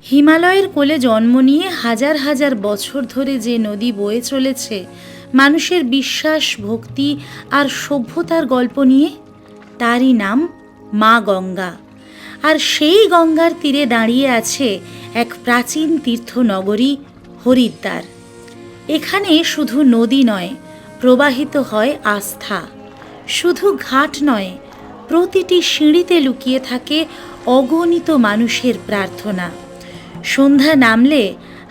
হিমালয়ের কোলে জন্ম নিয়ে হাজার হাজার বছর ধরে যে নদী বয়ে চলেছে মানুষের বিশ্বাস, ভক্তি আর সভ্যতার গল্প নিয়ে, তারই নাম মা গঙ্গা। আর সেই গঙ্গার তীরে দাঁড়িয়ে আছে এক প্রাচীন তীর্থনগরী হরিদ্বার। এখানে শুধু নদী নয়, প্রবাহিত হয় আস্থা। শুধু ঘাট নয়, প্রতিটি সিঁড়িতে লুকিয়ে থাকে অগণিত মানুষের প্রার্থনা। সন্ধ্যা নামলে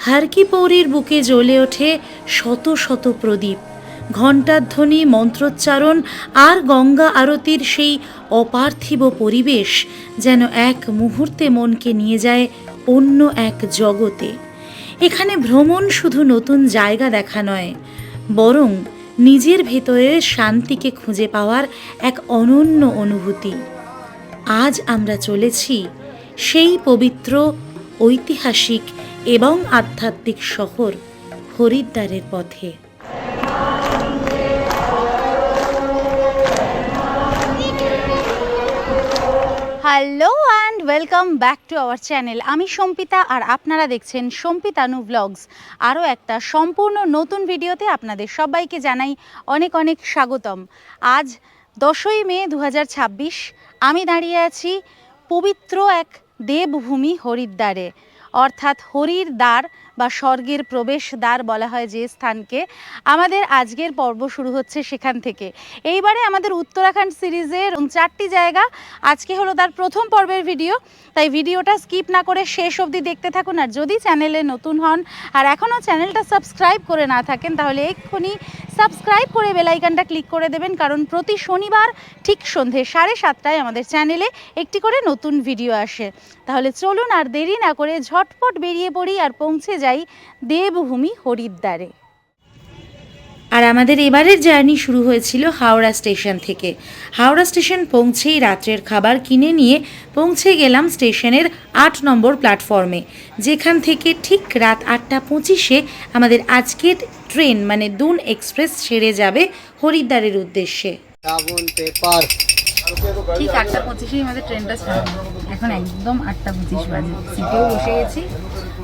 হর কি পৌরীর বুকে জ্বলে ওঠে শত শত প্রদীপ, ঘণ্টাধ্বনি, মন্ত্রোচ্চারণ আর গঙ্গা আরতির সেই অপার্থিব পরিবেশ যেন এক মুহূর্তে মনকে নিয়ে যায় অন্য এক জগতে। এখানে ভ্রমণ শুধু নতুন জায়গা দেখা নয়, বরং নিজের ভেতরের শান্তিকে খুঁজে পাওয়ার এক অনন্য অনুভূতি। আজ আমরা চলেছি সেই পবিত্র, ঐতিহাসিক এবং আধ্যাত্মিক শহর হরিদ্বারের পথে। Hello and welcome back to our channel. আমি সম্পিতা আর আপনারা দেখছেন সম্পিতানু ব্লগস। আরও একটা সম্পূর্ণ নতুন ভিডিওতে আপনাদের সবাইকে জানাই অনেক অনেক স্বাগতম। আজ 10ই মে 2026। আমি দাঁড়িয়ে আছি পবিত্র এক দেবভূমি হরিদ্বারে, অর্থাৎ হরির দ্বার বা স্বর্গের প্রবেশ দ্বার বলা হয় যে স্থানকে। আমাদের আজকের পর্ব শুরু হচ্ছে সেখান থেকে। এইবারে আমাদের উত্তরাখণ্ড সিরিজের 4টি জায়গা, আজকে হলো তার প্রথম পর্বের ভিডিও, তাই ভিডিওটা স্কিপ না করে শেষ অবধি দেখতে থাকুন। আর যদি চ্যানেলে নতুন হন আর এখনও চ্যানেলটা সাবস্ক্রাইব করে না থাকেন, তাহলে এক্ষুনি সাবস্ক্রাইব করে বেল আইকনটা ক্লিক করে দেবেন, কারণ প্রতি শনিবার ঠিক সন্ধে 7:30টায় আমাদের চ্যানেলে একটি করে নতুন ভিডিও আসে। তাহলে চলুন আর দেরি না করে ঝটপট বেরিয়ে পড়ি আর পৌঁছে যাই দেবভূমি হরিদ্বারে। আর আমাদের এবারের জার্নি শুরু হয়েছিল হাওড়া স্টেশন থেকে। হাওড়া স্টেশন পৌঁছেই রাত্রের খাবার কিনে নিয়ে পৌঁছে গেলাম স্টেশনের 8 নম্বর প্ল্যাটফর্মে, যেখান থেকে ঠিক রাত 8:25-এ আমাদের আজকের ট্রেন মানে দুন এক্সপ্রেস ছেড়ে যাবে হরিদ্বারের উদ্দেশ্যে। ঠিক 8:25-এই আমাদের ট্রেনটা ছাড়বে। এখন একদম 8:25 বাজে, সিটেও বসে গেছি।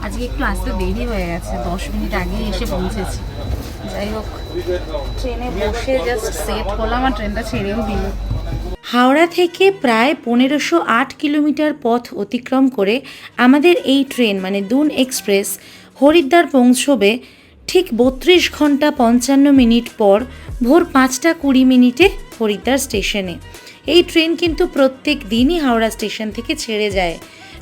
আজকে একটু আসতে দেরি হয়ে গেছে, 10 মিনিট আগেই এসে পৌঁছেছি। যাই হোক, ট্রেনে বসে জাস্ট সেট হলাম আর ট্রেনটা ছেড়েও দিল। হাওড়া থেকে প্রায় 1508 কিলোমিটার পথ অতিক্রম করে আমাদের এই ট্রেন মানে দুন এক্সপ্রেস হরিদ্বার পৌঁছবে ঠিক 32 ঘন্টা 55 মিনিট পর ভোর 5:20 হরিদ্বার স্টেশনে। এই ট্রেন কিন্তু প্রত্যেক দিনই হাওড়া স্টেশন থেকে ছেড়ে যায়।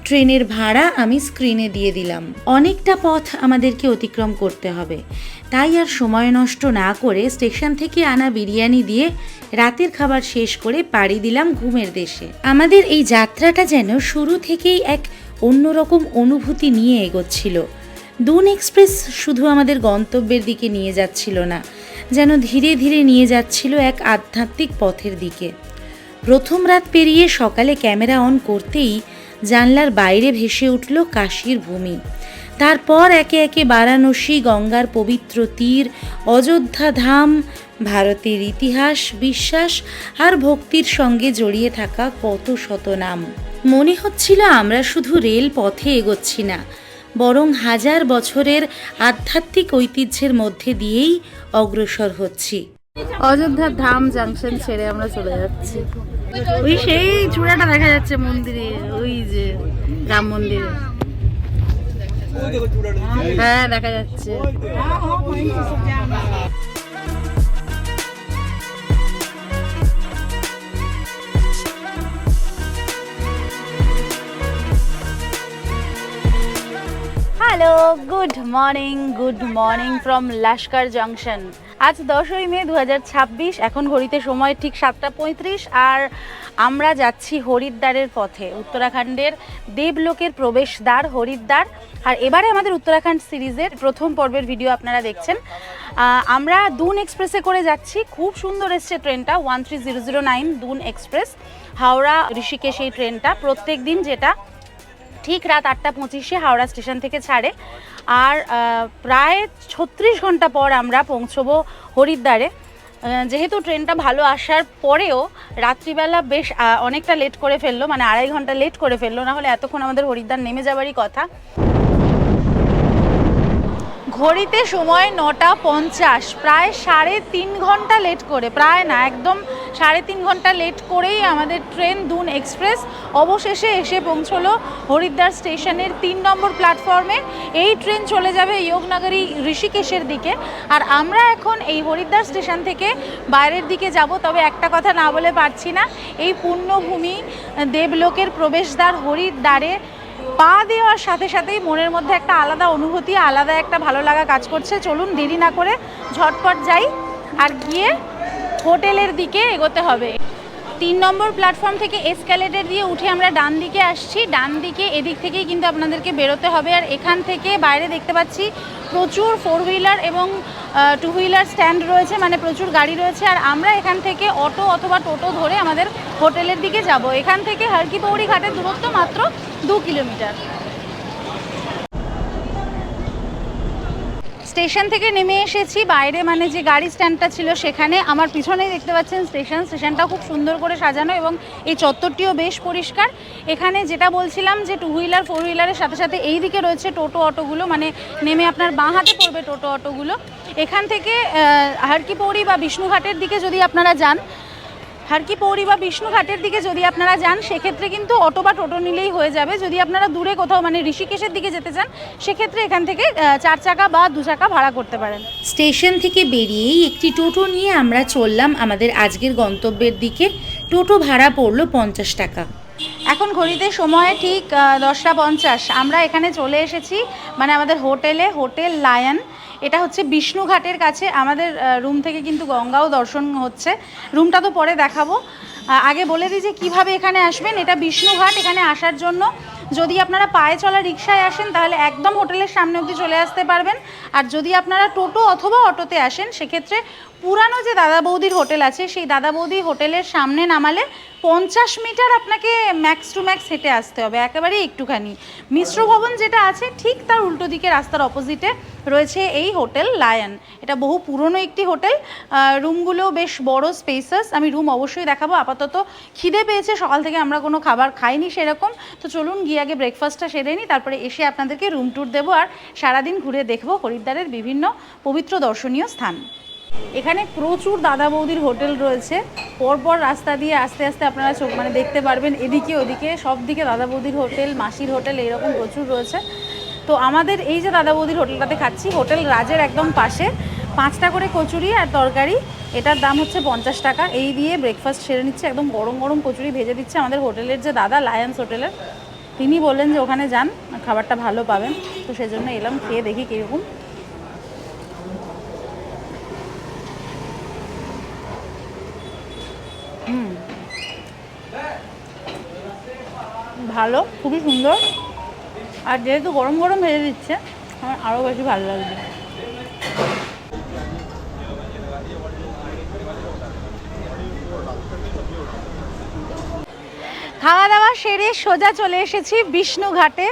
ট্রেনের ভাড়া আমি স্ক্রিনে দিয়ে দিলাম। অনেকটা পথ আমাদেরকে অতিক্রম করতে হবে, তাই আর সময় নষ্ট না করে স্টেশন থেকে আনা বিরিয়ানি দিয়ে রাতের খাবার শেষ করে পাড়ি দিলাম ঘুমের দেশে। আমাদের এই যাত্রাটা যেন শুরু থেকেই এক অন্যরকম অনুভূতি নিয়ে এগোচ্ছিল। দুন এক্সপ্রেস শুধু আমাদের গন্তব্যের দিকে নিয়ে যাচ্ছিল না, যেন ধীরে ধীরে নিয়ে যাচ্ছিল এক আধ্যাত্মিক পথের দিকে। প্রথম রাত পেরিয়ে সকালে ক্যামেরা অন করতেই জানলার বাইরে ভেসে উঠল কাশীর ভূমি। তারপর একে একে বারাণসী, গঙ্গার পবিত্র তীর, অযোধ্যা ধাম, ভারতের ইতিহাস, বিশ্বাস আর ভক্তির সঙ্গে জড়িয়ে থাকা কত শত নাম। মনে হচ্ছিল আমরা শুধু রেল পথে এগোচ্ছি না, বরং হাজার বছরের আধ্যাত্মিক ঐতিহ্যের মধ্যে দিয়েই অগ্রসর হচ্ছি। অযোধ্যা ধাম জাংশন ছেড়ে আমরা চলে যাচ্ছি। ওই সেই চূড়াটা দেখা যাচ্ছে মন্দিরে, ওই যে রাম মন্দিরে। হ্যাঁ, দেখা যাচ্ছে। Hello, good morning from Laskar junction. আজ 10ই মে 2026। এখন ঘড়িতে সময় ঠিক 7:35 আর আমরা যাচ্ছি হরিদ্বারের পথে, উত্তরাখণ্ডের দেবলোকের প্রবেশদ্বার হরিদ্বার। আর এবারে আমাদের উত্তরাখণ্ড সিরিজের প্রথম পর্বের ভিডিও আপনারা দেখছেন। আমরা দুন এক্সপ্রেসে করে যাচ্ছি। খুব সুন্দর এসছে ট্রেনটা, 13009 দুন এক্সপ্রেস, হাওড়া ঋষিকেশ। এই ট্রেনটা প্রত্যেক দিন যেটা ঠিক রাত 8:25-এ হাওড়া স্টেশন থেকে ছাড়ে। আর প্রায় 36 ঘন্টা পর আমরা পৌঁছবো হরিদ্বারে। যেহেতু ট্রেনটা ভালো আসার পরেও রাত্রিবেলা বেশ অনেকটা লেট করে ফেললো, মানে 2.5 ঘন্টা লেট করে ফেললো, না হলে এতক্ষণ আমাদের হরিদ্বার নেমে যাওয়ারই কথা। ঘড়িতে সময় 9:50, প্রায় 3.5 ঘন্টা লেট করে, প্রায় না একদম 3.5 ঘন্টা লেট করেই আমাদের ট্রেন দুন এক্সপ্রেস অবশেষে এসে পৌঁছলো হরিদ্বার স্টেশনের 3 নম্বর প্ল্যাটফর্মে। এই ট্রেন চলে যাবে যোগনগরী ঋষিকেশের দিকে, আর আমরা এখন এই হরিদ্বার স্টেশন থেকে বাইরের দিকে যাব। তবে একটা কথা না বলে পারছি না, এই পুণ্যভূমি দেবলোকের প্রবেশদ্বার হরিদ্বারে পা দেওয়ার সাথে সাথেই মনের মধ্যে একটা আলাদা অনুভূতি, আলাদা একটা ভালো লাগা কাজ করছে। চলুন দেরি না করে ঝটপট যাই আর গিয়ে হোটেলের দিকে এগোতে হবে। 3 নম্বর প্ল্যাটফর্ম থেকে এসক্যালেটর দিয়ে উঠে আমরা ডান দিকে আসছি, ডান দিকে এদিক থেকেই কিন্তু আপনাদেরকে বেরোতে হবে। আর এখান থেকে বাইরে দেখতে পাচ্ছি প্রচুর 4 হুইলার এবং 2 হুইলার স্ট্যান্ড রয়েছে, মানে প্রচুর গাড়ি রয়েছে। আর আমরা এখান থেকে অটো অথবা টোটো ধরে আমাদের হোটেলের দিকে যাব। এখান থেকে হর কি পৌড়ি ঘাটের দূরত্ব মাত্র 2 কিলোমিটার। স্টেশন থেকে নেমে এসেছি বাইরে, মানে যে গাড়ি স্ট্যান্ডটা ছিল সেখানে। আমার পিছনেই দেখতে পাচ্ছেন স্টেশনটাও খুব সুন্দর করে সাজানো এবং এই চত্বরটিও বেশ পরিষ্কার। এখানে যেটা বলছিলাম যে 2 হুইলার 4 হুইলারের সাথে সাথে এই দিকে রয়েছে টোটো অটোগুলো, মানে নেমে আপনার বাঁ হাতে পড়বে টোটো অটোগুলো। এখান থেকে হর কি পৌড়ি বা বিষ্ণুঘাটের দিকে যদি আপনারা যান, হর কি পৌড়ি বা বিষ্ণুঘাটের দিকে যদি আপনারা যান সেক্ষেত্রে কিন্তু অটো বা টোটো নিলেই হয়ে যাবে। যদি আপনারা দূরে কোথাও মানে ঋষিকেশের দিকে যেতে চান সেক্ষেত্রে এখান থেকে 4 চাকা বা 2 চাকা ভাড়া করতে পারেন। স্টেশন থেকে বেরিয়েই একটি টোটো নিয়ে আমরা চললাম আমাদের আজকের গন্তব্যের দিকে। টোটো ভাড়া পড়লো 50 টাকা। এখন ঘড়িতে সময় ঠিক 10:50। আমরা এখানে চলে এসেছি, মানে আমাদের হোটেলে, হোটেল লায়ন। এটা হচ্ছে বিষ্ণুঘাটের কাছে। আমাদের রুম থেকে কিন্তু গঙ্গাও দর্শন হচ্ছে। রুমটা তো পরে দেখাবো, আগে বলে দিই যে কীভাবে এখানে আসবেন। এটা বিষ্ণুঘাট। এখানে আসার জন্য যদি আপনারা পায়ে চলা রিক্সায় আসেন তাহলে একদম হোটেলের সামনে অবধি চলে আসতে পারবেন। আর যদি আপনারা টোটো অথবা অটোতে আসেন সেক্ষেত্রে পুরানো যে দাদা বৌদির হোটেল আছে সেই দাদা বৌদি হোটেলের সামনে নামালে 50 মিটার আপনাকে ম্যাক্স টু ম্যাক্স হেঁটে আসতে হবে, একেবারেই একটুখানি। মিশ্র ভবন যেটা আছে ঠিক তার উল্টো দিকে রাস্তার অপোজিটে রয়েছে এই হোটেল লায়ন। এটা বহু পুরনো একটি হোটেল, রুমগুলো বেশ বড়, স্পেসাস। আমি রুম অবশ্যই দেখাবো। আপাতত খিদে পেয়েছে, সকাল থেকে আমরা কোনো খাবার খাইনি সেরকম, তো চলুন গিয়ে আগে ব্রেকফাস্টটা সেরে নিই, তারপরে এসে আপনাদেরকে রুম ট্যুর দেবো আর সারাদিন ঘুরে দেখবো হরিদ্বারের বিভিন্ন পবিত্র দর্শনীয় স্থান। এখানে প্রচুর দাদা বৌদির হোটেল রয়েছে, পরপর রাস্তা দিয়ে আস্তে আস্তে আপনারা চোখ মানে দেখতে পারবেন, এদিকে ওদিকে সব দিকে দাদা বৌদির হোটেল, মাসির হোটেল, এইরকম প্রচুর রয়েছে। তো আমাদের এই যে দাদা বৌদির হোটেলটাতে খাচ্ছি, হোটেল রাজের একদম পাশে, 5টা করে কচুরি আর তরকারি, এটার দাম হচ্ছে 50 টাকা। এই দিয়ে ব্রেকফাস্ট সেরে নিচ্ছে, একদম গরম গরম কচুরি ভেজে দিচ্ছে আমাদের হোটেলের যে দাদা, লায়ন্স হোটেলের। তিনি বললেন যে ওখানে যান, খাবারটা ভালো পাবেন, তো সেজন্য এলাম, খেয়ে দেখি কীরকম। ভালো, খুবই সুন্দর। আর যেহেতু গরম গরম ভেজে দিচ্ছে আমার আরও বেশি ভালো লাগবে। খাওয়া দাওয়া সেরে সোজা চলে এসেছি বিষ্ণুঘাটে।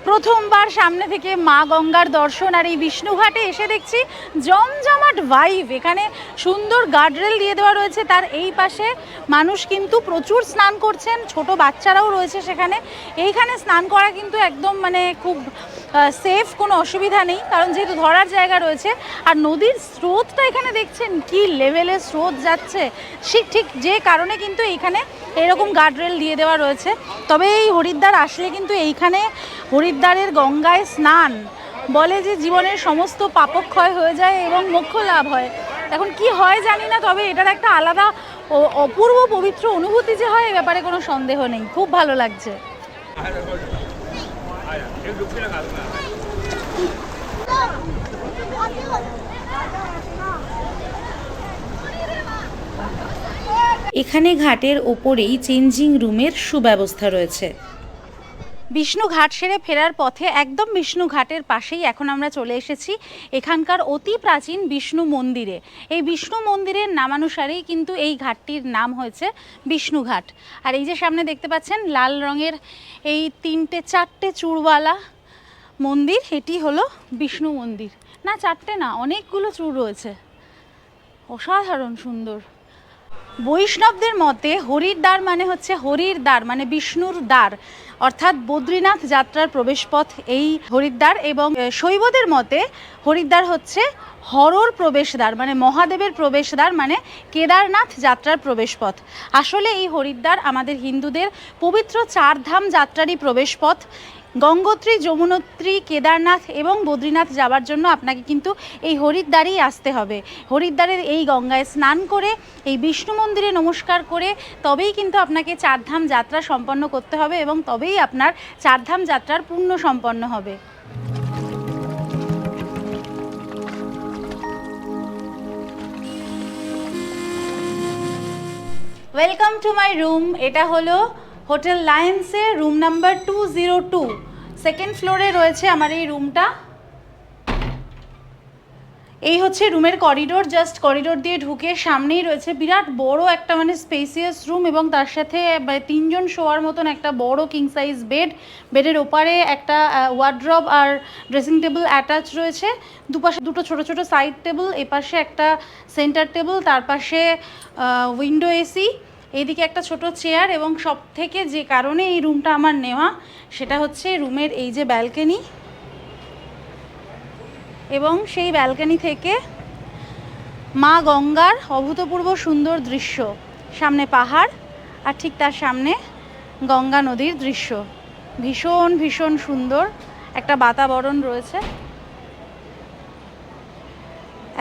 প্রথমবার সামনে থেকে মা গঙ্গার দর্শন। আর এই বিষ্ণুঘাটে এসে দেখছি জমজমাট ভাইব। এখানে সুন্দর গার্ডরেল দিয়ে দেওয়া রয়েছে, তার এই পাশে মানুষ কিন্তু প্রচুর স্নান করছেন, ছোট বাচ্চারাও রয়েছে সেখানে। এইখানে স্নান করা কিন্তু একদম মানে খুব সেফ, কোনো অসুবিধা নেই, কারণ যেহেতু ধরার জায়গা রয়েছে। আর নদীর স্রোতটা এখানে দেখছেন কি লেভেলের স্রোত যাচ্ছে, ঠিক যে কারণে কিন্তু এইখানে এরকম গার্ডরেল দিয়ে দেওয়া রয়েছে। তবে এই হরিদ্বার আসলে কিন্তু এইখানে হরিদ্বারের গঙ্গায় স্নান বলে যে জীবনের সমস্ত পাপক্ষয় হয়ে যায় এবং মোক্ষ লাভ হয়। এখন কি হয় জানি না, তবে এটার একটা আলাদা অপূর্ব পবিত্র অনুভূতি যে হয় এ ব্যাপারে কোনো সন্দেহ নেই। খুব ভালো লাগছে। এখানে ঘাটের ওপরেই চেঞ্জিং রুমের সুব্যবস্থা রয়েছে। বিষ্ণুঘাট সেরে ফেরার পথে একদম বিষ্ণুঘাটের পাশেই এখন আমরা চলে এসেছি এখানকার অতি প্রাচীন বিষ্ণু মন্দিরে। এই বিষ্ণু মন্দিরের নামানুসারেই কিন্তু এই ঘাটটির নাম হয়েছে বিষ্ণুঘাট। আর এই যে সামনে দেখতে পাচ্ছেন লাল রঙের এই 3-4টে চূড়ওয়ালা মন্দির, এটি হলো বিষ্ণু মন্দির। না 4টে না, অনেকগুলো চূড় রয়েছে, অসাধারণ সুন্দর। বৈষ্ণবদের মতে হরির দ্বার মানে হচ্ছে হরির দ্বার মানে বিষ্ণুর দ্বার, অর্থাৎ বদ্রীনাথ যাত্রার প্রবেশপথ এই হরিদ্বার। এবং শৈবদের মতে হরিদ্বার হচ্ছে হরর প্রবেশদ্বার মানে মহাদেবের প্রবেশদ্বার মানে কেদারনাথ যাত্রার প্রবেশপথ। আসলে এই হরিদ্বার আমাদের হিন্দুদের পবিত্র চারধাম যাত্রারই প্রবেশপথ। গঙ্গোত্রী, যমুনোত্রী, কেদারনাথ এবং বদ্রীনাথ যাওয়ার জন্য আপনাকে কিন্তু এই হরিদ্বারেই আসতে হবে। হরিদ্বারের এই গঙ্গায় স্নান করে এই বিষ্ণু মন্দিরে নমস্কার করে তবেই কিন্তু আপনাকে চারধাম যাত্রা সম্পন্ন করতে হবে এবং তবেই আপনার চারধাম যাত্রার পূর্ণ সম্পন্ন হবে। Welcome to my room. এটা হলো হোটেল লায়েন্সের রুম নাম্বার 202, সেকেন্ড ফ্লোরে রয়েছে আমার এই রুমটা। এই হচ্ছে রুমের করিডোর। জাস্ট করিডোর দিয়ে ঢুকে সামনেই রয়েছে বিরাট বড় একটা মানে স্পেসিয়াস রুম এবং তার সাথে 3 জন শোয়ার মতন একটা বড় কিং সাইজ বেড। বেডের ওপারে একটা ওয়ার্ড্রব আর ড্রেসিং টেবিল অ্যাটাচ রয়েছে। দুপাশে দুটো ছোট ছোট সাইড টেবিল, এপাশে একটা সেন্টার টেবিল, তার পাশে উইন্ডো এসি, এইদিকে একটা ছোট চেয়ার। এবং সব থেকে যে কারণে এই রুমটা আমার নেওয়া সেটা হচ্ছে রুমের এই যে ব্যালকনি, এবং সেই ব্যালকনি থেকে মা গঙ্গার অভূতপূর্ব সুন্দর দৃশ্য। সামনে পাহাড় আর ঠিক তার সামনে গঙ্গা নদীর দৃশ্য। ভীষণ ভীষণ সুন্দর একটা বাতাবরণ রয়েছে।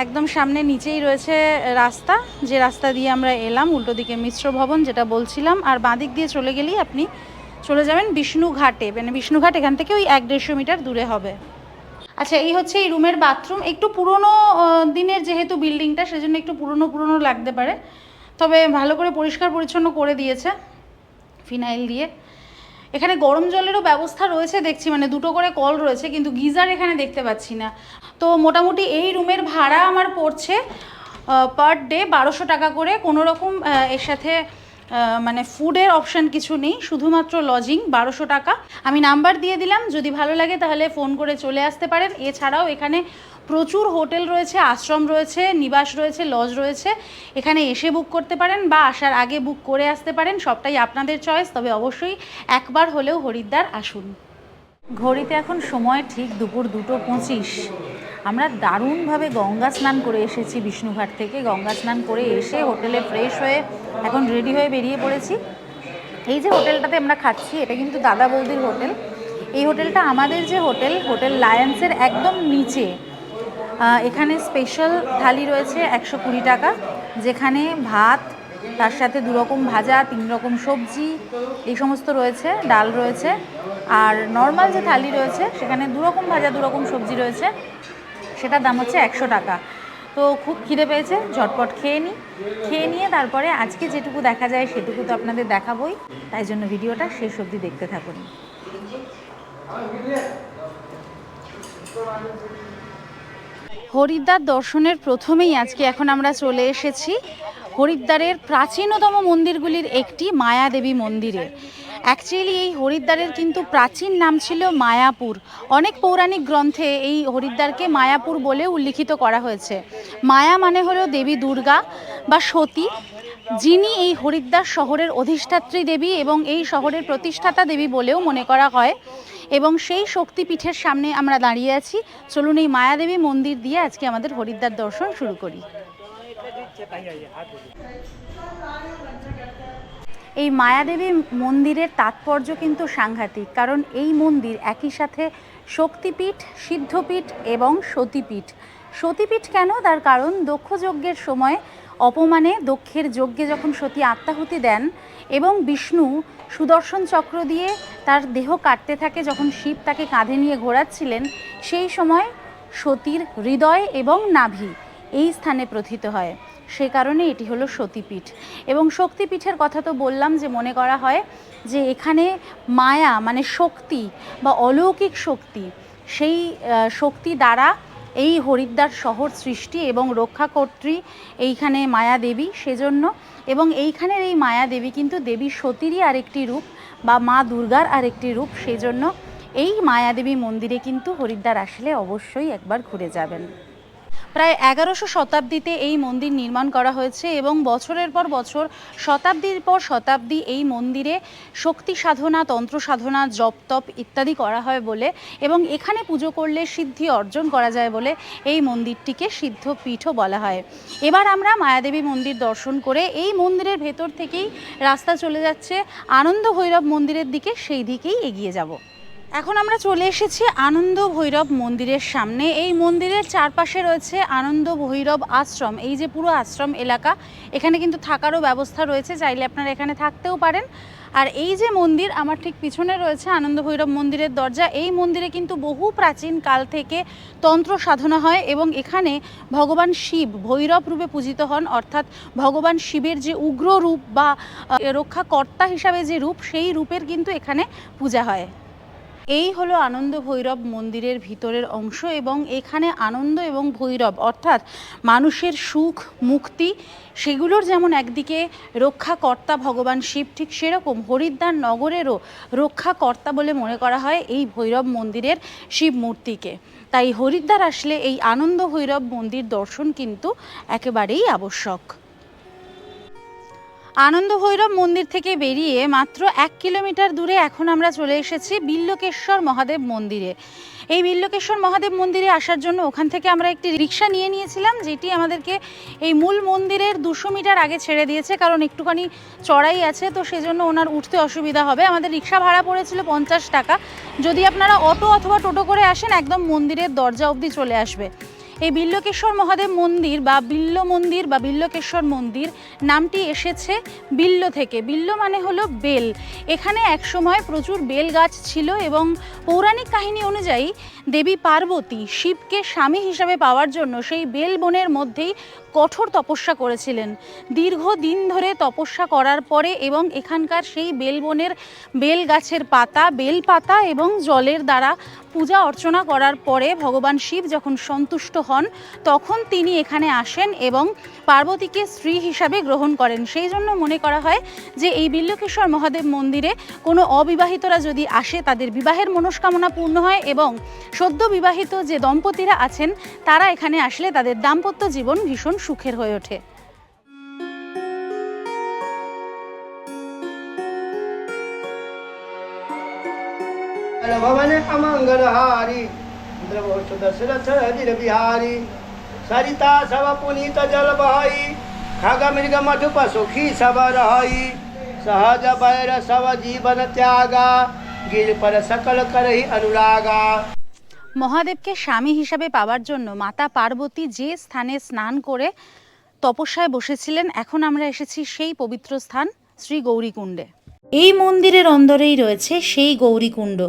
একদম সামনে নিচেই রয়েছে রাস্তা, যে রাস্তা দিয়ে আমরা এলাম, উল্টো দিকে মিশ্র ভবন যেটা বলছিলাম। আর বাঁদিক দিয়ে চলে গেলেই আপনি চলে যাবেন বিষ্ণু ঘাটে। মানে বিষ্ণু ঘাট এখান থেকে ওই 1-150 মিটার দূরে হবে। আচ্ছা, এই হচ্ছে এই রুমের বাথরুম। একটু পুরনো দিনের যেহেতু বিল্ডিংটা, সেজন্য একটু পুরনো পুরনো লাগতে পারে, তবে ভালো করে পরিষ্কার পরিচ্ছন্ন করে দিয়েছে ফিনাইল দিয়ে। এখানে গরম জলেরও ব্যবস্থা রয়েছে দেখছি, মানে 2টো করে কল রয়েছে, কিন্তু গিজার এখানে দেখতে পাচ্ছি না। তো মোটামুটি এই রুমের ভাড়া আমার পড়ছে পার ডে 1200 টাকা করে। কোনো রকম এর সাথে মানে ফুডের অপশান কিছু নেই, শুধুমাত্র লজিং 1200 টাকা। আমি নাম্বার দিয়ে দিলাম, যদি ভালো লাগে তাহলে ফোন করে চলে আসতে পারেন। এছাড়াও এখানে প্রচুর হোটেল রয়েছে, আশ্রম রয়েছে, নিবাস রয়েছে, লজ রয়েছে। এখানে এসে বুক করতে পারেন বা আসার আগে বুক করে আসতে পারেন, সবটাই আপনাদের চয়েস। তবে অবশ্যই একবার হলেও হরিদ্বার আসুন। ঘড়িতে এখন সময় ঠিক দুপুর 2:25। আমরা দারুণভাবে গঙ্গা স্নান করে এসেছি বিষ্ণুঘাট থেকে। গঙ্গা স্নান করে এসে হোটেলে ফ্রেশ হয়ে এখন রেডি হয়ে বেরিয়ে পড়েছি। এই যে হোটেলটাতে আমরা খাচ্ছি, এটা কিন্তু দাদা বৌদির হোটেল। এই হোটেলটা আমাদের যে হোটেল লায়েন্সের একদম নিচে। এখানে স্পেশাল থালি রয়েছে 120 টাকা, যেখানে ভাত, তার সাথে 2 রকম ভাজা, 3 রকম সবজি, এই সমস্ত রয়েছে, ডাল রয়েছে। আর নর্মাল যে থালি রয়েছে সেখানে 2 রকম ভাজা, 2 রকম সবজি রয়েছে, সেটার দাম হচ্ছে 100 টাকা। তো খুব খিদে পেয়েছে, ঝটপট খেয়ে নিয়ে তারপরে আজকে যেটুকু দেখা যায় সেটুকু তো আপনাদের দেখাবোই, তাই জন্য ভিডিওটা শেষ অবধি দেখতে থাকুন। হরিদ্বার দর্শনের প্রথমেই আজকে এখন আমরা চলে এসেছি হরিদ্বারের প্রাচীনতম মন্দিরগুলির একটি মায়াদেবী মন্দিরে। অ্যাকচুয়ালি এই হরিদ্বারের কিন্তু প্রাচীন নাম ছিল মায়াপুর। অনেক পৌরাণিক গ্রন্থে এই হরিদ্বারকে মায়াপুর বলে উল্লিখিত করা হয়েছে। মায়া মানে হলো দেবী দুর্গা বা সতী, যিনি এই হরিদ্বার শহরের অধিষ্ঠাত্রী দেবী এবং এই শহরের প্রতিষ্ঠাতা দেবী বলেও মনে করা হয়। এবং সেই শক্তিপীঠের সামনে আমরা দাঁড়িয়ে আছি। চলুন এই মায়াদেবী মন্দির দিয়ে আজকে আমাদের হরিদ্বার দর্শন শুরু করি। এই মায়াদেবী মন্দিরের তাৎপর্য কিন্তু সাংঘাতিক, কারণ এই মন্দির একই সাথে শক্তিপীঠ, সিদ্ধপীঠ এবং সতীপীঠ। সতীপীঠ কেন? তার কারণ দক্ষ যজ্ঞের সময় অপমানে দক্ষের যজ্ঞে যখন সতী আত্মাহুতি দেন এবং বিষ্ণু সুদর্শন চক্র দিয়ে তার দেহ কাটতে থাকে, যখন শিব তাকে কাঁধে নিয়ে ঘোরাচ্ছিলেন, সেই সময় সতীর হৃদয় এবং নাভি এই স্থানে প্রথিত হয়। সে কারণে এটি হলো সতীপীঠ। এবং শক্তিপীঠের কথা তো বললাম, যে মনে করা হয় যে এখানে মায়া মানে শক্তি বা অলৌকিক শক্তি, সেই শক্তি দ্বারা এই হরিদ্বার শহর সৃষ্টি এবং রক্ষাকর্ত্রী এইখানে মায়া দেবী, সেজন্য। এবং এইখানের এই মায়া দেবী কিন্তু দেবী সতীরই আরেকটি রূপ বা মা দুর্গার আরেকটি রূপ, সেজন্য এই মায়াদেবী মন্দিরে কিন্তু হরিদ্বার আসলে অবশ্যই একবার ঘুরে যাবেন। প্রায় 11শো শতাব্দীতে এই মন্দির নির্মাণ করা হয়েছে এবং বছরের পর বছর শতাব্দীর পর শতাব্দী এই মন্দিরে শক্তি সাধনা, তন্ত্র সাধনা, জপ তপ ইত্যাদি করা হয় বলে এবং এখানে পুজো করলে সিদ্ধি অর্জন করা যায় বলে এই মন্দিরটিকে সিদ্ধপীঠও বলা হয়। এবার আমরা মায়াদেবী মন্দির দর্শন করে এই মন্দিরের ভেতর থেকেই রাস্তা চলে যাচ্ছে আনন্দ ভৈরব মন্দিরের দিকে, সেই দিকেই এগিয়ে যাব। এখন আমরা চলে এসেছি আনন্দ ভৈরব মন্দিরের সামনে। এই মন্দিরের চারপাশে রয়েছে আনন্দ ভৈরব আশ্রম। এই যে পুরো আশ্রম এলাকা, এখানে কিন্তু থাকারও ব্যবস্থা রয়েছে, চাইলে আপনারা এখানে থাকতেও পারেন। আর এই যে মন্দির আমার ঠিক পিছনে রয়েছে আনন্দ ভৈরব মন্দিরের দরজা। এই মন্দিরে কিন্তু বহু প্রাচীন কাল থেকে তন্ত্র সাধনা হয় এবং এখানে ভগবান শিব ভৈরব রূপে পূজিত হন, অর্থাৎ ভগবান শিবের যে উগ্র রূপ বা রক্ষাকর্তা হিসাবে যে রূপ, সেই রূপের কিন্তু এখানে পূজা হয়। এই হলো আনন্দ ভৈরব মন্দিরের ভিতরের অংশ এবং এখানে আনন্দ এবং ভৈরব অর্থাৎ মানুষের সুখ মুক্তি সেগুলোর যেমন একদিকে রক্ষাকর্তা ভগবান শিব, ঠিক সেরকম হরিদ্বার নগরেরও রক্ষাকর্তা বলে মনে করা হয় এই ভৈরব মন্দিরের শিব মূর্তিকে। তাই হরিদ্বার আসলে এই আনন্দ ভৈরব মন্দির দর্শন কিন্তু একেবারেই আবশ্যক। আনন্দ ভৈরব মন্দির থেকে বেরিয়ে মাত্র 1 কিলোমিটার দূরে এখন আমরা চলে এসেছি বিল্লকেশ্বর মহাদেব মন্দিরে। এই বিল্লকেশ্বর মহাদেব মন্দিরে আসার জন্য ওখান থেকে আমরা একটি রিক্সা নিয়ে নিয়েছিলাম, যেটি আমাদেরকে এই মূল মন্দিরের 200 মিটার আগে ছেড়ে দিয়েছে, কারণ একটুখানি চড়াই আছে, তো সেজন্য ওনার উঠতে অসুবিধা হবে। আমাদের রিক্সা ভাড়া পড়েছিল 50 টাকা। যদি আপনারা অটো অথবা টোটো করে আসেন একদম মন্দিরের দরজা অবধি চলে আসবে। এই বিল্লকেশ্বর মহাদেব মন্দির বা বিল্ল মন্দির বা বিল্লকেশ্বর মন্দির নামটি এসেছে বিল্ল থেকে। বিল্ল মানে হলো বেল। এখানে একসময় প্রচুর বেল গাছ ছিল এবং পৌরাণিক কাহিনী অনুযায়ী দেবী পার্বতী শিবকে স্বামী হিসাবে পাওয়ার জন্য সেই বেল বনের মধ্যেই কঠোর তপস্যা করেছিলেন। দীর্ঘদিন ধরে তপস্যা করার পরে এবং এখানকার সেই বেলবনের বেল গাছের পাতা, বেল পাতা এবং জলের দ্বারা পূজা অর্চনা করার পরে ভগবান শিব যখন সন্তুষ্ট হন তখন তিনি এখানে আসেন এবং পার্বতীকে স্ত্রী হিসাবে গ্রহণ করেন। সেই জন্য মনে করা হয় যে এই বিল্লকেশ্বর মহাদেব মন্দিরে কোনো অবিবাহিতরা যদি আসে তাদের বিবাহের মনস্কামনা পূর্ণ হয় এবং সদ্য বিবাহিত যে দম্পতিরা আছেন তারা এখানে আসলে তাদের দাম্পত্য জীবন ভীষণ সুখের হয়ে ওঠে। भवन अमंगलहारी दशरथ धीर बिहारी सरिता सब पुनीत जल बहाई खग मृग मधुप सुखी सब रहाई सहज बैर सब जीवन त्यागा गिर पर सकल करहि अनुरागा। মহাদেবকে স্বামী হিসাবে পাওয়ার জন্য মাতা পার্বতী যে স্থানে স্নান করে তপস্যায় বসেছিলেন, এখন আমরা এসেছি সেই পবিত্র স্থান শ্রী গৌরীকুণ্ডে। এই মন্দিরের অন্দরেই রয়েছে সেই গৌরীকুণ্ড,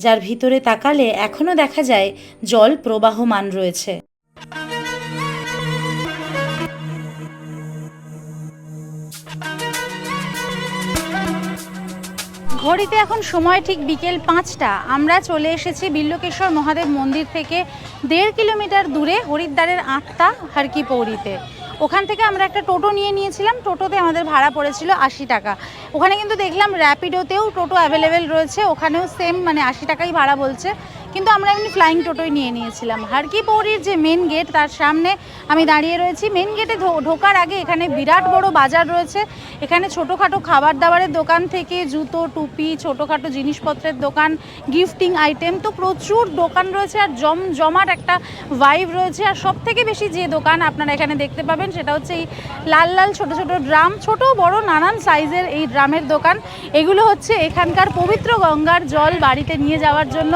যার ভিতরে তাকালে এখনও দেখা যায় জল প্রবাহমান রয়েছে। ঘড়িতে এখন সময় ঠিক বিকেল 5টা। আমরা চলে এসেছি বিল্লকেশ্বর মহাদেব মন্দির থেকে 1.5 কিলোমিটার দূরে হরিদ্বারের আটটা হারকি পৌরিতে। ওখান থেকে আমরা একটা টোটো নিয়ে নিয়েছিলাম, টোটোতে আমাদের ভাড়া পড়েছিল 80 টাকা। ওখানে কিন্তু দেখলাম র্যাপিডোতেও টোটো অ্যাভেলেবেল রয়েছে, ওখানেও সেম মানে 80 টাকাই ভাড়া বলছে, কিন্তু আমরা এমনি ফ্লাইং টোটোই নিয়ে নিয়েছিলাম। হারকি পৌরির যে মেন গেট তার সামনে আমি দাঁড়িয়ে রয়েছি। মেন গেটে ঢোকার আগে এখানে বিরাট বড় বাজার রয়েছে। এখানে ছোটোখাটো খাবার দাবারের দোকান থেকে জুতো, টুপি, ছোটোখাটো জিনিসপত্রের দোকান, গিফটিং আইটেম, তো প্রচুর দোকান রয়েছে আর জমজমাট একটা ভাইব রয়েছে। আর সব থেকে বেশি যে দোকান আপনারা এখানে দেখতে পাবেন সেটা হচ্ছে এই লাল লাল ছোট ছোট ড্রাম, ছোট বড় নানান সাইজের এই ড্রামের দোকান। এগুলো হচ্ছে এখানকার পবিত্র গঙ্গার জল বাড়িতে নিয়ে যাওয়ার জন্য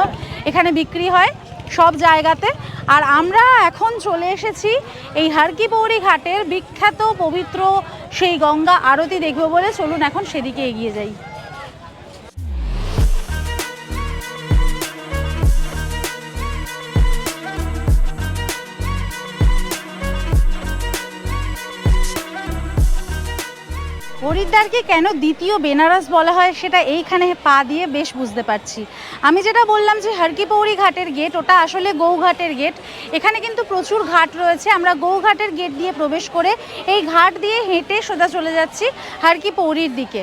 এখানে বিক্রি হয় সব জায়গাতে। আর আমরা এখন চলে এসেছি এই হারকি পৌরি ঘাটের বিখ্যাত পবিত্র সেই গঙ্গা আরতি দেখব বলে। চলুন এখন সেদিকে এগিয়ে যাই। হরিদ্বারকে কেন দ্বিতীয় বেনারস বলা হয় সেটা এইখানে পা দিয়ে বেশ বুঝতে পারছি। আমি যেটা বললাম যে হারকি পৌরি ঘাটের গেট, ওটা আসলে গৌঘাটের গেট। এখানে কিন্তু প্রচুর ঘাট রয়েছে। আমরা গৌঘাটের গেট দিয়ে প্রবেশ করে এই ঘাট দিয়ে হেঁটে সোজা চলে যাচ্ছি হারকি পৌরির দিকে।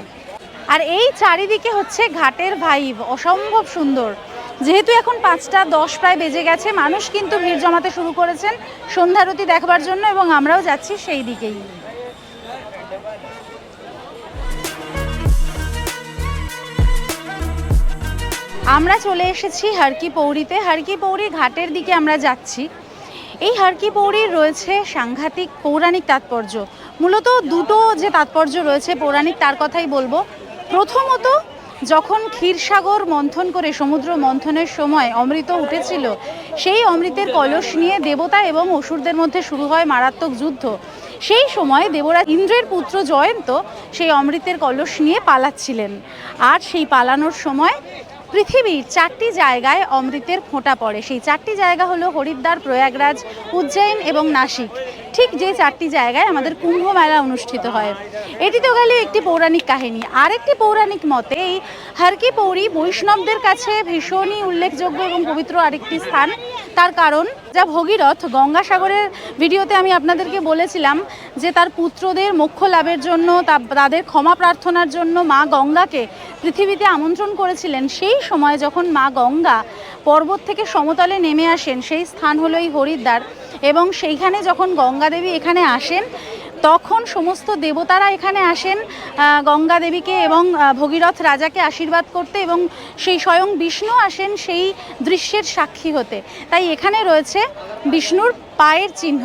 আর এই চারিদিকে হচ্ছে ঘাটের ভাইব, অসম্ভব সুন্দর। যেহেতু এখন 5টা 10 প্রায় বেজে গেছে, মানুষ কিন্তু ভিড় জমাতে শুরু করেছেন সন্ধ্যারতি দেখবার জন্য এবং আমরাও যাচ্ছি সেই দিকেই। আমরা চলে এসেছি হর কি পৌরিতে। হর কি পৌরি ঘাটের দিকে আমরা যাচ্ছি। এই হর কি পৌরির রয়েছে সাংঘাতিক পৌরাণিক তাৎপর্য। মূলত দুটো যে তাৎপর্য রয়েছে পৌরাণিক, তার কথাই বলবো। প্রথমত, যখন ক্ষীরসাগর মন্থন করে সমুদ্র মন্থনের সময় অমৃত উঠেছিল, সেই অমৃতের কলস নিয়ে দেবতা এবং অসুরদের মধ্যে শুরু হয় মারাত্মক যুদ্ধ। সেই সময় দেবরাজ ইন্দ্রের পুত্র জয়ন্ত সেই অমৃতের কলস নিয়ে পালাচ্ছিলেন, আর সেই পালানোর সময় পৃথিবীর 4টি জায়গায় অমৃতের ফোঁটা পড়ে। সেই 4টি জায়গা হলো হরিদ্বার, প্রয়াগরাজ, উজ্জয়িন এবং নাসিক। ঠিক যে 4টি জায়গায় আমাদের কুম্ভ মেলা অনুষ্ঠিত হয়। এটি তো গেল একটি পৌরাণিক কাহিনী। আরেকটি পৌরাণিক মতে এই হর কি পৌরি বৈষ্ণবদের কাছে ভীষণই উল্লেখযোগ্য এবং পবিত্র আরেকটি স্থান। তার কারণ, যা ভগীরথ গঙ্গাসাগরের ভিডিওতে আমি আপনাদেরকে বলেছিলাম যে তার পুত্রদের মোক্ষ লাভের জন্য, তাদের ক্ষমা প্রার্থনার জন্য মা গঙ্গাকে পৃথিবীতে আমন্ত্রণ করেছিলেন। সেই সময় যখন মা গঙ্গা পর্বত থেকে সমতলে নেমে আসেন, সেই স্থান হলো এই হরিদ্বার। এবং সেইখানে যখন গঙ্গা দেবী এখানে আসেন, তখন সমস্ত দেবতারা এখানে আসেন গঙ্গা দেবীকে এবং ভগীরথ রাজাকে আশীর্বাদ করতে, এবং সেই স্বয়ং বিষ্ণু আসেন সেই দৃশ্যের সাক্ষী হতে। তাই এখানে রয়েছে বিষ্ণুর পায়ের চিহ্ন।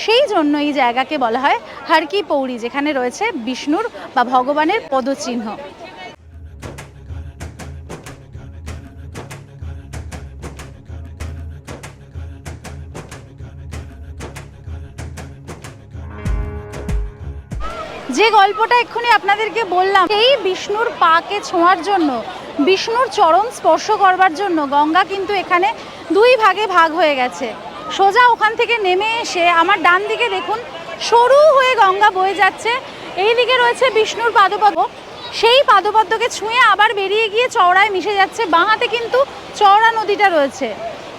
সেই জন্য এই জায়গাকে বলা হয় হর কি পৌরি, যেখানে রয়েছে বিষ্ণুর বা ভগবানের পদচিহ্ন। যে গল্পটা এক্ষুনি আপনাদেরকে বললাম, এই বিষ্ণুর পাকে ছোঁয়ার জন্য, বিষ্ণুর চরণ স্পর্শ করবার জন্য গঙ্গা কিন্তু এখানে 2 ভাগে ভাগ হয়ে গেছে। সোজা ওখান থেকে নেমে এসে আমার ডান দিকে দেখুন সরু হয়ে গঙ্গা বয়ে যাচ্ছে। এই দিকে রয়েছে বিষ্ণুর পাদপদ্ম, সেই পাদপদ্মকে ছুঁয়ে আবার বেরিয়ে গিয়ে চওড়ায় মিশে যাচ্ছে। বাঁ হাতে কিন্তু চওড়া নদীটা রয়েছে,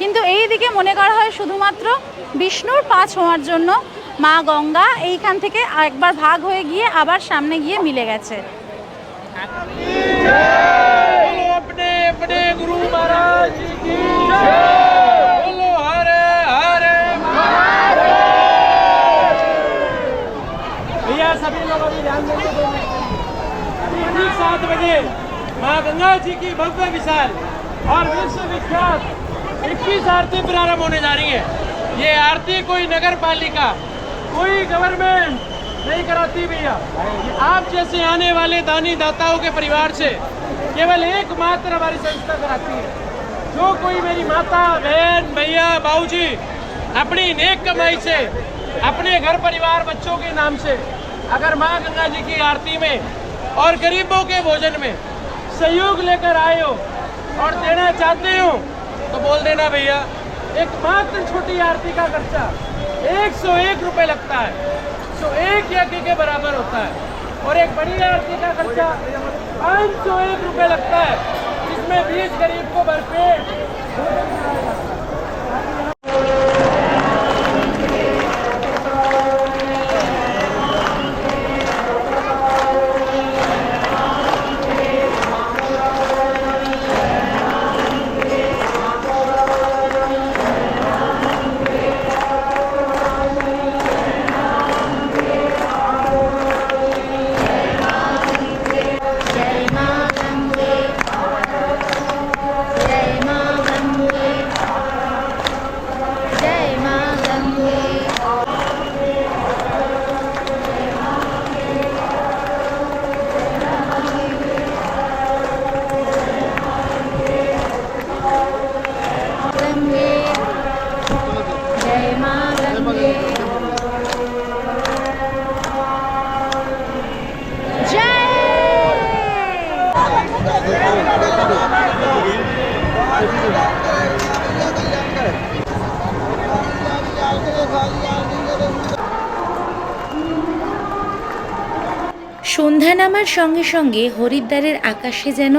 কিন্তু এই দিকে মনে করা হয় শুধুমাত্র বিষ্ণুর পা ছোঁয়ার জন্য মা গঙ্গা এইখান থেকে একবার ভাগ হয়ে গিয়ে আবার সামনে গিয়ে মিলে গেছে। अपने अपने गुरु महाराज की बोलो हरे हरे भैया सभी लोग अभी ध्यान देंगे। अभी ठीक 7 बजे माँ गंगा जी की भव्य विशाल और विश्व विख्यात 21 आरती प्रारंभ होने जा रही है। ये आरती कोई नगर पालिका, कोई गवर्नमेंट नहीं कराती भैया, आप जैसे आने वाले दानी दाताओं के परिवार से केवल एकमात्र हमारी संस्था कराती है। जो कोई मेरी माता, बहन, भैया, बाबूजी अपनी नेक कमाई से, अपने घर परिवार, बच्चों के नाम से अगर माँ गंगा जी की आरती में और गरीबों के भोजन में सहयोग लेकर आए हो और देना चाहते हो तो बोल देना भैया। एकमात्र छोटी आरती का खर्चा 101 रुपये लगता है, 101 यज्ञ के बराबर होता है। और एक बड़ी आरती का खर्चा 501 रुपये लगता है, जिसमें 20 गरीब को भरपेट भोजन कराया जाता है। সন্ধ্যা নামার সঙ্গে সঙ্গে হরিদ্বারের আকাশে যেন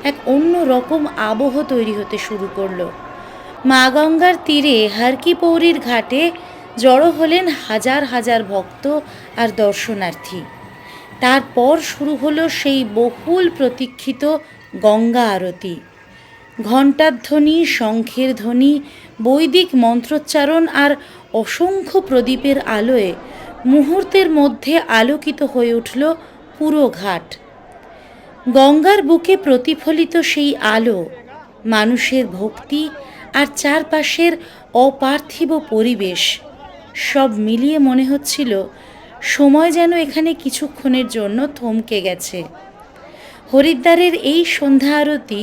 এক অন্য রকম আবহ তৈরি হতে শুরু করলো। মা গঙ্গার তীরে হর কি পৌরির ঘাটে জড়ো হলেন হাজার হাজার ভক্ত আর দর্শনার্থী। তারপর শুরু হলো সেই বহুল প্রতীক্ষিত গঙ্গা আরতি। ঘণ্টার ধ্বনি, শঙ্খের ধ্বনি, বৈদিক মন্ত্রোচ্চারণ আর অসংখ্য প্রদীপের আলোয় মুহূর্তের মধ্যে আলোকিত হয়ে উঠল পুরো ঘাট। গঙ্গার বুকে প্রতিফলিত সেই আলো, মানুষের ভক্তি আর চারপাশের অপার্থিব পরিবেশ সব মিলিয়ে মনে হচ্ছিল সময় যেন এখানে কিছুক্ষণের জন্য থমকে গেছে। হরিদ্বারের এই সন্ধ্যা আরতি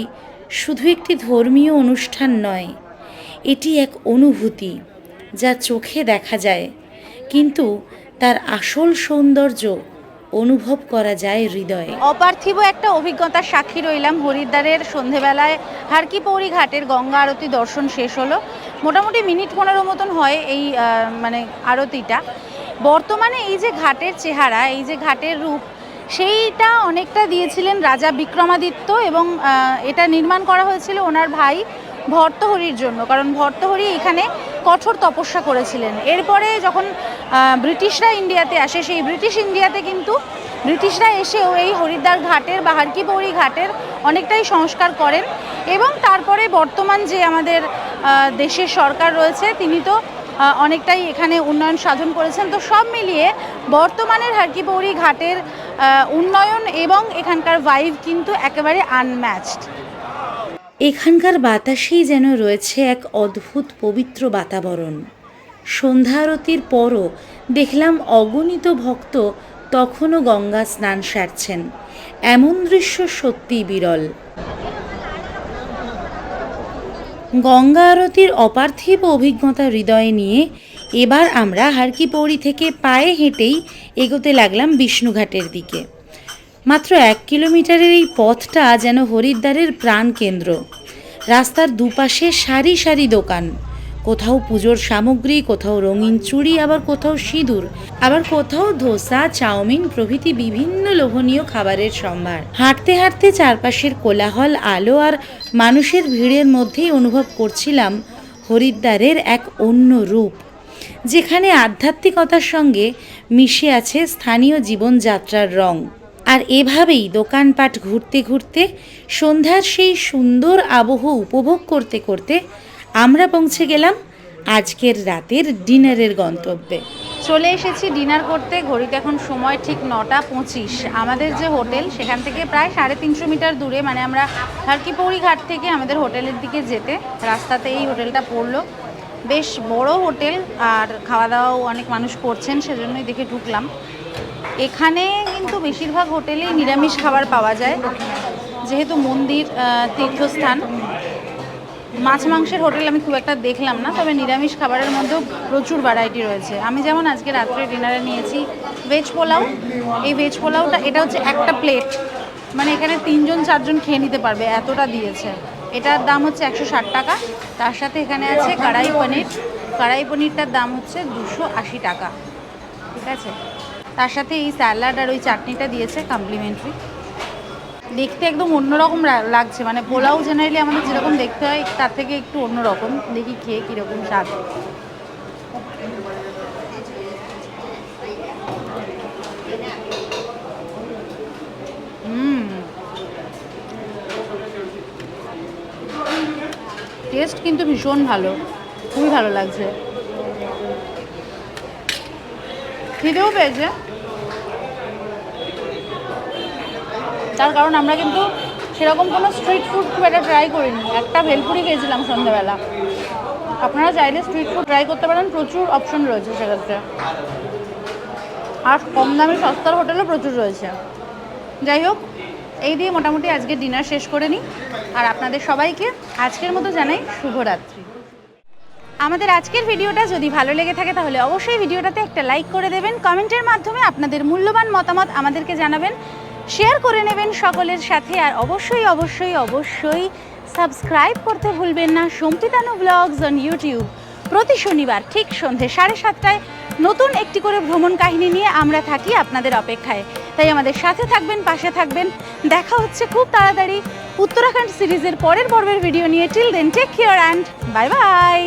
শুধু একটি ধর্মীয় অনুষ্ঠান নয়, এটি এক অনুভূতি যা চোখে দেখা যায়, কিন্তু তার আসল সৌন্দর্য অনুভব করা যায় হৃদয়ে। অপার্থিব একটা অভিজ্ঞতার সাক্ষী রইলাম। হরিদ্বারের সন্ধেবেলায় হার কি পৌরি ঘাটের গঙ্গা আরতি দর্শন শেষ হলো। মোটামুটি মিনিট 15 মতন হয় এই আরতিটা। বর্তমানে এই যে ঘাটের চেহারা, এই যে ঘাটের রূপ, সেইটা অনেকটা দিয়েছিলেন রাজা বিক্রমাদিত্য, এবং এটা নির্মাণ করা হয়েছিল ওনার ভাই ভর্তহরির জন্য, কারণ ভর্তহরি এখানে কঠোর তপস্যা করেছিলেন। এরপরে যখন ব্রিটিশরা ইন্ডিয়াতে আসে, সেই ব্রিটিশ ইন্ডিয়াতে কিন্তু ব্রিটিশরা এসেও এই হরিদ্বার ঘাটের বা হার কি পৌরি ঘাটের অনেকটাই সংস্কার করেন, এবং তারপরে বর্তমান যে আমাদের দেশের সরকার রয়েছে তিনি তো অনেকটাই এখানে উন্নয়ন সাধন করেছেন। তো সব মিলিয়ে বর্তমানের হার কি পৌরি ঘাটের উন্নয়ন এবং এখানকার ভাইব কিন্তু একেবারে আনম্যাচড। এখানকার বাতাসেই যেন রয়েছে এক অদ্ভুত পবিত্র বাতাবরণ। সন্ধ্যা আরতির পরও দেখলাম অগণিত ভক্ত তখনও গঙ্গা স্নান সারছেন। এমন দৃশ্য সত্যিই বিরল। গঙ্গা আরতির অপার্থিব অভিজ্ঞতা হৃদয়ে নিয়ে এবার আমরা হার কি পৌরি থেকে পায়ে হেঁটেই এগোতে লাগলাম বিষ্ণুঘাটের দিকে। মাত্র 1 কিলোমিটারের এই পথটা যেন হরিদ্বারের প্রাণকেন্দ্র। রাস্তার দুপাশে সারি সারি দোকান, কোথাও পুজোর সামগ্রী, কোথাও রঙিন চুড়ি, আবার কোথাও সিঁদুর, আবার কোথাও ধোসা, চাউমিন প্রভৃতি বিভিন্ন লোভনীয় খাবারের সম্ভার। হাঁটতে হাঁটতে চারপাশের কোলাহল, আলো আর মানুষের ভিড়ের মধ্যেই অনুভব করছিলাম হরিদ্বারের এক অন্য রূপ, যেখানে আধ্যাত্মিকতার সঙ্গে মিশে আছে স্থানীয় জীবনযাত্রার রং। আর এভাবেই দোকানপাট ঘুরতে ঘুরতে সন্ধ্যার সেই সুন্দর আবহ উপভোগ করতে করতে আমরা পৌঁছে গেলাম আজকের রাতের ডিনারের গন্তব্যে। চলে এসেছি ডিনার করতে। ঘড়িতে এখন সময় ঠিক 9:25। আমাদের যে হোটেল সেখান থেকে প্রায় 350 মিটার দূরে, মানে আমরা হার কি পৌরি ঘাট থেকে আমাদের হোটেলের দিকে যেতে রাস্তাতে এই হোটেলটা পড়লো। বেশ বড় হোটেল, আর খাওয়া দাওয়াও অনেক মানুষ করছেন, সেজন্যই দেখে ঢুকলাম। এখানে কিন্তু বেশিরভাগ হোটেলেই নিরামিষ খাবার পাওয়া যায়, যেহেতু মন্দির তীর্থস্থান। মাছ মাংসের হোটেল আমি খুব একটা দেখলাম না, তবে নিরামিষ খাবারের মধ্যেও প্রচুর ভ্যারাইটি রয়েছে। আমি যেমন আজকে রাত্রে ডিনারে নিয়েছি ভেজ পোলাও। এই ভেজ পোলাওটা এটা হচ্ছে একটা প্লেট, মানে এখানে 3-4 জন খেয়ে নিতে পারবে, এতটা দিয়েছে। এটার দাম হচ্ছে 160 টাকা। তার সাথে এখানে আছে কড়াই পনির। কড়াই পনিরটার দাম হচ্ছে 280 টাকা, ঠিক আছে। তার সাথে এই স্যালাড আর ওই চাটনিটা দিয়েছে কমপ্লিমেন্টারি। দেখতে একদম অন্যরকম লাগছে, মানে পোলাও জেনারেলি আমাদের যেরকম দেখতে হয় তার থেকে একটু অন্যরকম। দেখি খেয়ে কীরকম স্বাদ। টেস্ট কিন্তু ভীষণ ভালো, খুবই ভালো লাগছে। খিদেও পেয়েছে, তার কারণ আমরা কিন্তু সেরকম কোনো স্ট্রিট ফুড খুব একটা ট্রাই করিনি। একটা ভেলপুরি খেয়েছিলাম সন্ধ্যাবেলা। আপনারা চাইলে স্ট্রিট ফুড ট্রাই করতে পারেন, প্রচুর অপশন রয়েছে সেক্ষেত্রে। আর কম দামি সস্তার হোটেলও প্রচুর রয়েছে। যাই হোক, এই দিয়ে মোটামুটি আজকে ডিনার শেষ করে নিই, আর আপনাদের সবাইকে আজকের মতো জানাই শুভরাত্রি। আমাদের আজকের ভিডিওটা যদি ভালো লেগে থাকে তাহলে অবশ্যই ভিডিওটাতে একটা লাইক করে দেবেন। কমেন্টের মাধ্যমে আপনাদের মূল্যবান মতামত আমাদেরকে জানাবেন, শেয়ার করে নেবেন সকলের সাথে, আর অবশ্যই অবশ্যই অবশ্যই সাবস্ক্রাইব করতে ভুলবেন না সম্পিতানু ব্লগস অন ইউটিউব। প্রতি শনিবার ঠিক সন্ধে 7:30টায় নতুন একটি করে ভ্রমণ কাহিনী নিয়ে আমরা থাকি আপনাদের অপেক্ষায়। তাই আমাদের সাথে থাকবেন, পাশে থাকবেন। দেখা হচ্ছে খুব তাড়াতাড়ি উত্তরাখণ্ড সিরিজের পরের পর্বের ভিডিও নিয়ে। Till then take care and bye by.